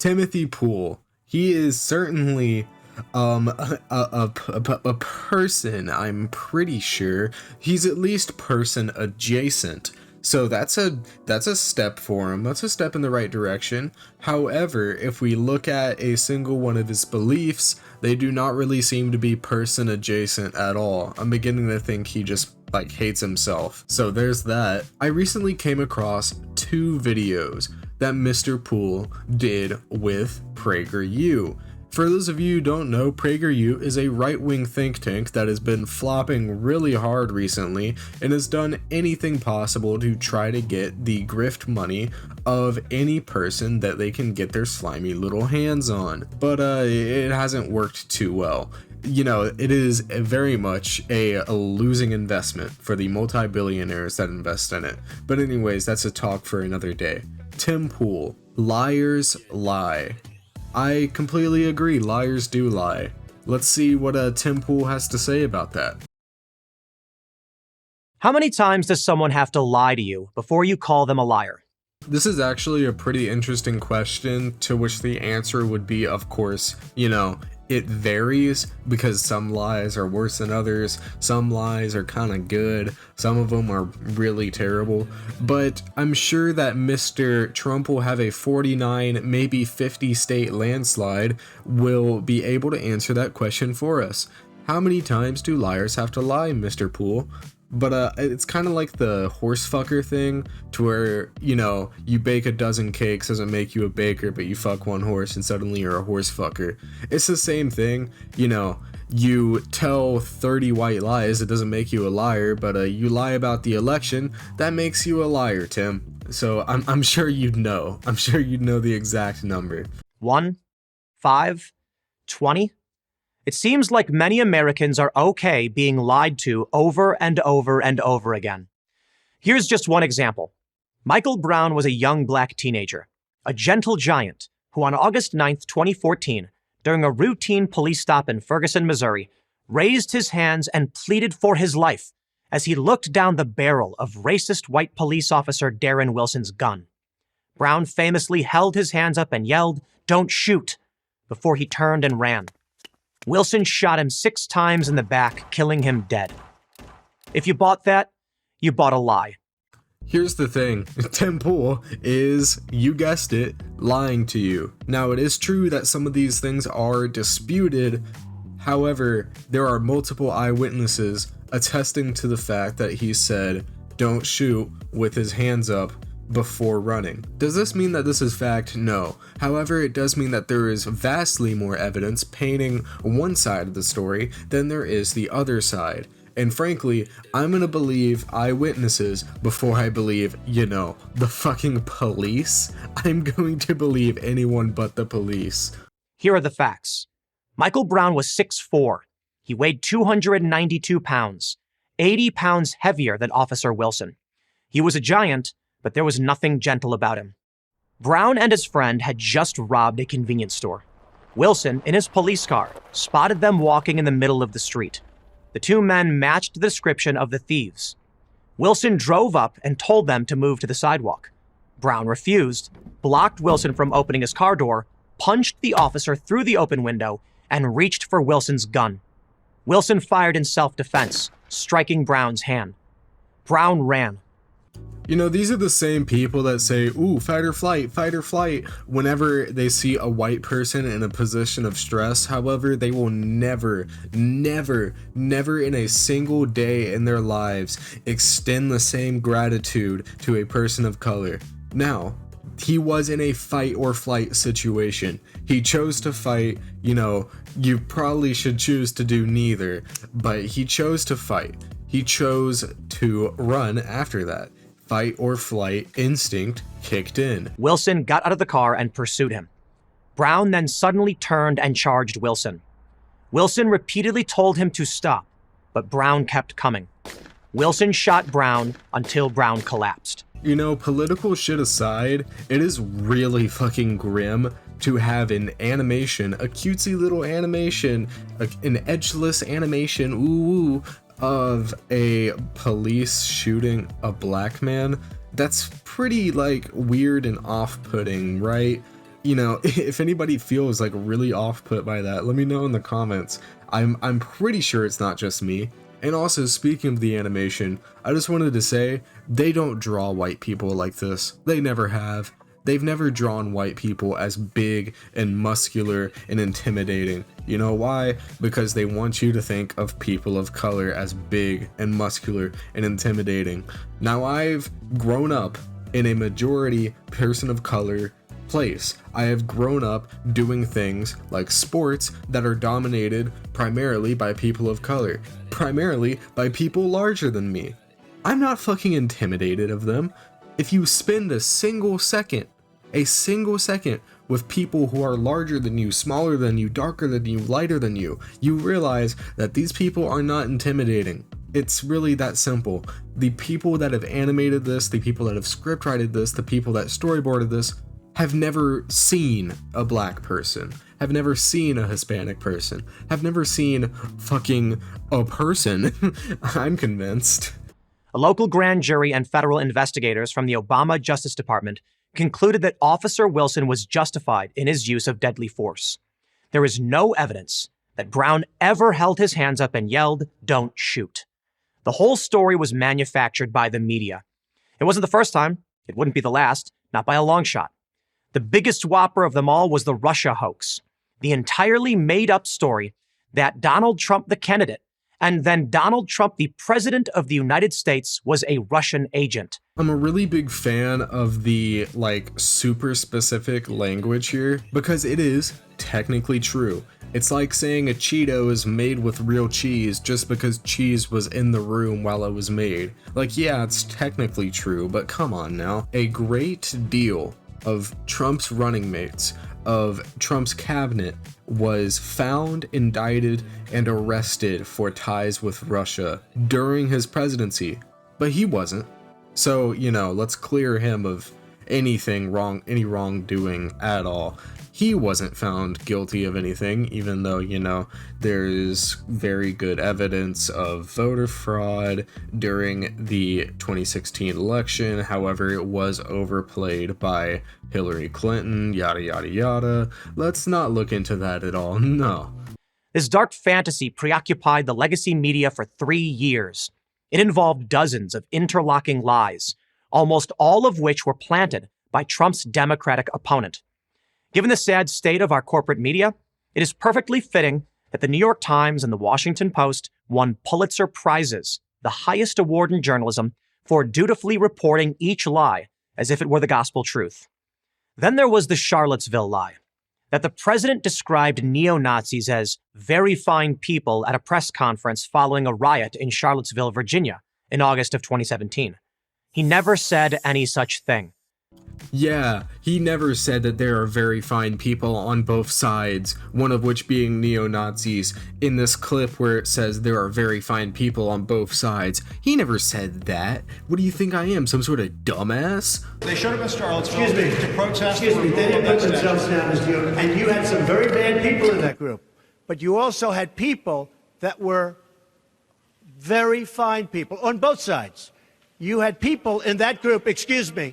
Timothy Poole. He is certainly a person, I'm pretty sure. He's at least person adjacent. So that's a step for him. That's a step in the right direction. However, if we look at a single one of his beliefs, they do not really seem to be person adjacent at all. I'm beginning to think he just hates himself. So there's that. I recently came across 2 videos that Mr. Poole did with Prageru. For those of you who don't know, Prageru is a right-wing think tank that has been flopping really hard recently and has done anything possible to try to get the grift money of any person that they can get their slimy little hands on. But it hasn't worked too well. You know, it is very much a losing investment for the multi-billionaires that invest in it. But anyways, that's a talk for another day. Tim Poole, liars lie. I completely agree, liars do lie. Let's see what Tim Poole has to say about that. How many times does someone have to lie to you before you call them a liar? This is actually a pretty interesting question, to which the answer would be, of course, it varies, because some lies are worse than others, some lies are kind of good, some of them are really terrible, but I'm sure that Mr. Trump will have a 49, maybe 50 state landslide, will be able to answer that question for us. How many times do liars have to lie, Mr. Poole? But it's kind of like the horse fucker thing, to where, you bake a dozen cakes doesn't make you a baker, but you fuck one horse and suddenly you're a horse fucker. It's the same thing, you tell 30 white lies, it doesn't make you a liar, but you lie about the election, that makes you a liar, Tim. So I'm sure you'd know. I'm sure you'd know the exact number. 1, 5, 20? It seems like many Americans are okay being lied to over and over and over again. Here's just one example. Michael Brown was a young black teenager, a gentle giant, who on August 9th, 2014, during a routine police stop in Ferguson, Missouri, raised his hands and pleaded for his life as he looked down the barrel of racist white police officer Darren Wilson's gun. Brown famously held his hands up and yelled, "Don't shoot," before he turned and ran. Wilson shot him 6 times in the back, killing him dead. If you bought that, you bought a lie. Here's the thing, Tim Poole is, you guessed it, lying to you. Now, it is true that some of these things are disputed. However, there are multiple eyewitnesses attesting to the fact that he said, "Don't shoot," with his hands up before running. Does this mean that this is fact? No. However, it does mean that there is vastly more evidence painting one side of the story than there is the other side. And frankly, I'm gonna believe eyewitnesses before I believe, the fucking police. I'm going to believe anyone but the police. Here are the facts. Michael Brown was 6'4". He weighed 292 pounds, 80 pounds heavier than Officer Wilson. He was a giant, but there was nothing gentle about him. Brown and his friend had just robbed a convenience store. Wilson, in his police car, spotted them walking in the middle of the street. The 2 men matched the description of the thieves. Wilson drove up and told them to move to the sidewalk. Brown refused, blocked Wilson from opening his car door, punched the officer through the open window, and reached for Wilson's gun. Wilson fired in self-defense, striking Brown's hand. Brown ran. These are the same people that say, "Ooh, fight or flight," whenever they see a white person in a position of stress. However, they will never in a single day in their lives extend the same gratitude to a person of color. Now, he was in a fight or flight situation. He chose to fight. You probably should choose to do neither, but he chose to fight. He chose to run after that. Fight or flight instinct kicked in. Wilson got out of the car and pursued him. Brown then suddenly turned and charged Wilson. Wilson repeatedly told him to stop, but Brown kept coming. Wilson shot Brown until Brown collapsed. Political shit aside, it is really fucking grim to have an animation, a cutesy little animation, an edgeless animation, of a police shooting a black man. That's pretty weird and off-putting, right? if anybody feels like really off-put by that, let me know in the comments. I'm pretty sure it's not just me. And also, speaking of the animation, I just wanted to say, they don't draw white people like this. They never have. They've never drawn white people as big and muscular and intimidating. You know why? Because they want you to think of people of color as big and muscular and intimidating. Now, I've grown up in a majority person of color place. I have grown up doing things like sports that are dominated primarily by people of color, primarily by people larger than me. I'm not fucking intimidated of them. If you spend a single second with people who are larger than you, smaller than you, darker than you, lighter than you, you realize that these people are not intimidating. It's really that simple. The people that have animated this, the people that have scriptwritten this, the people that storyboarded this, have never seen a black person, have never seen a Hispanic person, have never seen fucking a person. I'm convinced. A local grand jury and federal investigators from the Obama Justice Department concluded that Officer Wilson was justified in his use of deadly force. There is no evidence that Brown ever held his hands up and yelled, "Don't shoot." The whole story was manufactured by the media. It wasn't the first time. It wouldn't be the last, not by a long shot. The biggest whopper of them all was the Russia hoax, the entirely made-up story that Donald Trump, the candidate, and then Donald Trump, the president of the United States, was a Russian agent. I'm a really big fan of the, super specific language here, because it is technically true. It's like saying a Cheeto is made with real cheese just because cheese was in the room while it was made. Yeah, it's technically true, but come on now. A great deal of Trump's running mates, of Trump's cabinet, was found, indicted, and arrested for ties with Russia during his presidency, but he wasn't. So, let's clear him of any wrongdoing at all. He wasn't found guilty of anything, even though, there's very good evidence of voter fraud during the 2016 election. However, it was overplayed by Hillary Clinton, yada, yada, yada. Let's not look into that at all, no. This dark fantasy preoccupied the legacy media for 3 years. It involved dozens of interlocking lies, almost all of which were planted by Trump's Democratic opponent. Given the sad state of our corporate media, it is perfectly fitting that the New York Times and the Washington Post won Pulitzer Prizes, the highest award in journalism, for dutifully reporting each lie as if it were the gospel truth. Then there was the Charlottesville lie, that the president described neo-Nazis as very fine people at a press conference following a riot in Charlottesville, Virginia, in August of 2017. He never said any such thing. Yeah, he never said that there are very fine people on both sides, one of which being neo-Nazis. In this clip where it says there are very fine people on both sides, he never said that. What do you think I am, some sort of dumbass? They showed up in Charlottesville to protest. Excuse me, they didn't put themselves down as you, and you had some very bad people in that group. But you also had people that were very fine people on both sides. You had people in that group, excuse me,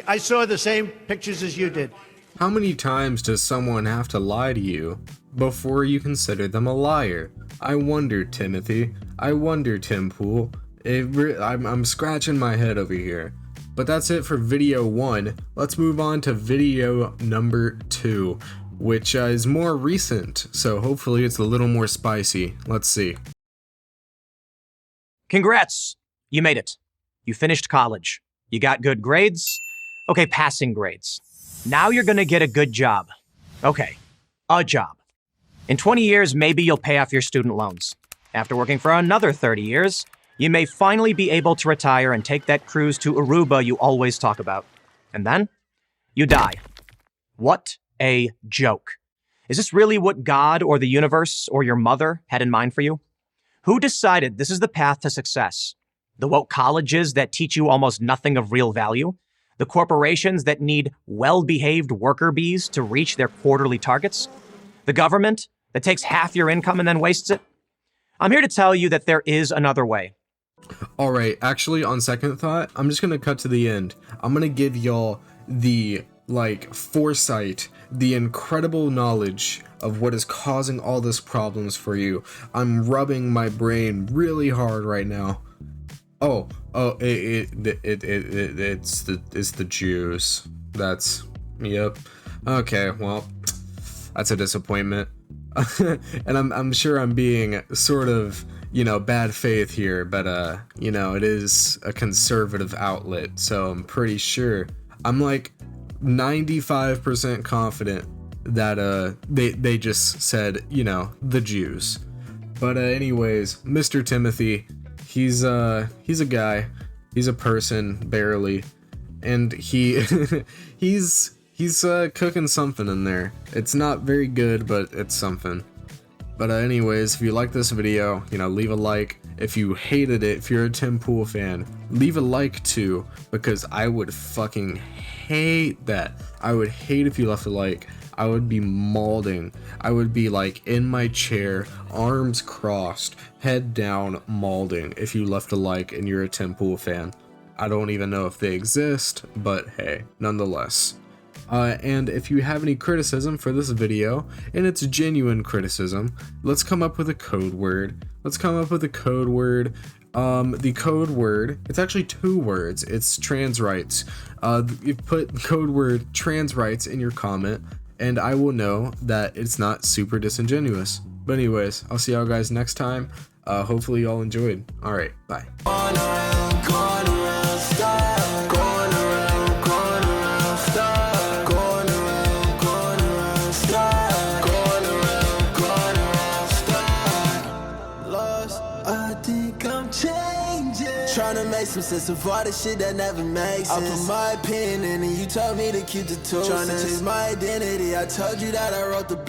I saw the same pictures as you did. How many times does someone have to lie to you before you consider them a liar? I wonder, Timothy. I wonder, Tim Pool. I'm scratching my head over here. But that's it for video 1. Let's move on to video number 2, which is more recent, so hopefully it's a little more spicy. Let's see. Congrats! You made it. You finished college. You got good grades. Okay, passing grades. Now you're gonna get a good job. Okay, a job. In 20 years, maybe you'll pay off your student loans. After working for another 30 years, you may finally be able to retire and take that cruise to Aruba you always talk about. And then, you die. What a joke. Is this really what God or the universe or your mother had in mind for you? Who decided this is the path to success? The woke colleges that teach you almost nothing of real value? The corporations that need well-behaved worker bees to reach their quarterly targets? The government that takes half your income and then wastes it? I'm here to tell you that there is another way. Alright, actually, on second thought, I'm just gonna cut to the end. I'm gonna give y'all the like foresight, the incredible knowledge of what is causing all this problems for you. I'm rubbing my brain really hard right now. It's the Jews. Yep. Okay, well, that's a disappointment. And I'm sure I'm being sort of, bad faith here, but it is a conservative outlet, so I'm pretty sure. I'm like 95% confident that they just said, the Jews. But anyways, Mr. Timothy, he's a guy, he's a person barely, and he's cooking something in there. It's not very good, but it's something. But anyways, if you like this video, leave a like. If you hated it, if you're a Tim Pool fan, leave a like too, because I would fucking hate that. I would hate if you left a like. I would be mauling. I would be like in my chair, arms crossed, head down, mauling if you left a like and you're a Tim Pool fan. I don't even know if they exist, but hey, nonetheless. And if you have any criticism for this video, and it's genuine criticism, let's come up with a code word. The code word, it's actually 2 words. It's trans rights. You put code word trans rights in your comment, and I will know that it's not super disingenuous. But anyways, I'll see y'all guys next time. Hopefully y'all enjoyed. Alright, bye. Trying to make some sense of all the shit that never makes sense. I put my opinion in and you told me to keep the two. Trying to change my identity, I told you that I wrote the blue.